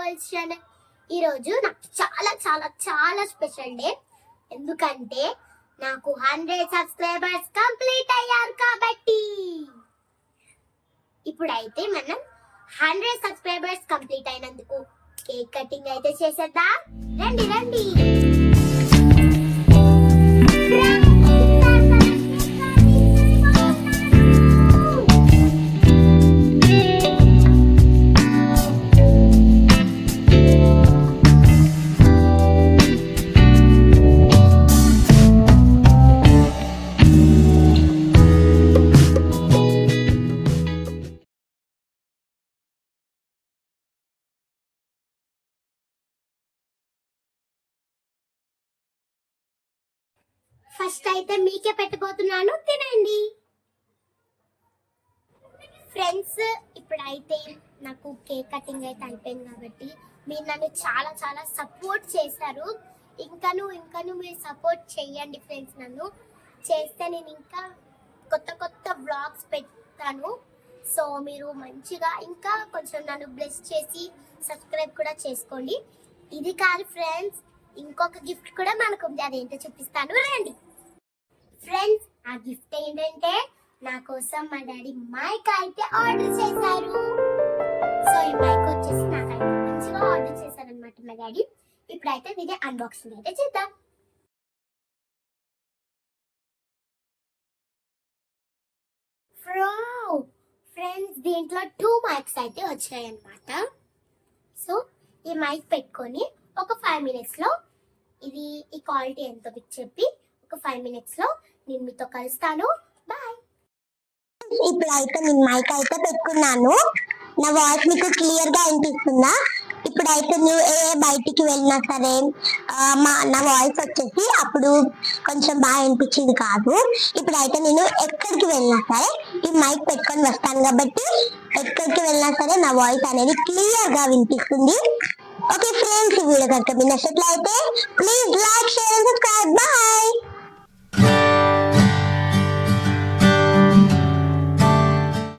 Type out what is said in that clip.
World channel. ఈరోజు నాకు చాలా చాలా చాలా స్పెషల్ డే. ఎందుకంటే నాకు 100 సబ్స్క్రైబర్స్ కంప్లీట్ అయ్యారు కాబట్టి. ఇప్పుడైతే మనం 100 సబ్స్క్రైబర్స్ కంప్లీట్ అయినందుకు కేక్ కటింగ్ అయితే చేసేద్దాం. రండి రండి. ఫస్ట్ అయితే మీకే పెట్టబోతున్నాను, తినండి ఫ్రెండ్స్. ఇప్పుడైతే నాకు కేక్ కటింగ్ అయితే అయిపోయింది కాబట్టి మీరు నన్ను చాలా చాలా సపోర్ట్ చేశారు. ఇంకాను మీరు సపోర్ట్ చేయండి ఫ్రెండ్స్. నన్ను చేస్తే నేను ఇంకా కొత్త కొత్త వ్లాగ్స్ పెడతాను. సో మీరు మంచిగా ఇంకా కొంచెం నన్ను బ్లెస్ చేసి సబ్స్క్రైబ్ కూడా చేసుకోండి. ఇది కాదు ఫ్రెండ్స్, ఇంకొక గిఫ్ట్ కూడా మనకు ఉంది. అదేంటో చూపిస్తాను, రండి ఫ్రెండ్స్. ఆ గిఫ్ట్ ఏంటంటే నా కోసం మా డాడీ మైక్ అయితే ఆర్డర్ చేశారు. సో ఈ మైక్ వచ్చేసి నాకైతే మంచిగా ఆర్డర్ చేశారనమాట మా డాడీ. ఇప్పుడైతే దీని అన్బాక్సింగ్ అయితే చేద్దాం. ఫ్రెండ్స్, దీంట్లో 2 మైక్స్ అయితే వచ్చాయి అన్నమాట. సో ఈ మైక్ పెట్టుకొని ఒక 5 minutes లో ఇది ఈ క్వాలిటీ ఎంతో చెప్పి ఒక 5 minutes లో నేను మీతో కలుస్తాను. బాయ్. ఇప్పుడైతే నేను మైక్ అయితే పెట్టుకున్నాను. నా వాయిస్ మీకు క్లియర్ గా వినిపిస్తుందా? ఇప్పుడైతే నువ్వు బయటికి వెళ్ళినా సరే నా వాయిస్ వచ్చేసి అప్పుడు కొంచెం బాగా వినిపించింది కాదు. ఇప్పుడైతే నేను ఎక్కడికి వెళ్ళినా సరే ఈ మైక్ పెట్టుకొని వస్తాను కాబట్టి ఎక్కడికి వెళ్ళినా సరే నా వాయిస్ అనేది క్లియర్ గా వినిపిస్తుంది. ఓకే ఫ్రెండ్స్, ఈ వీడియో కనుక మీకు నచ్చినట్లయితే please like, share and subscribe. Bye.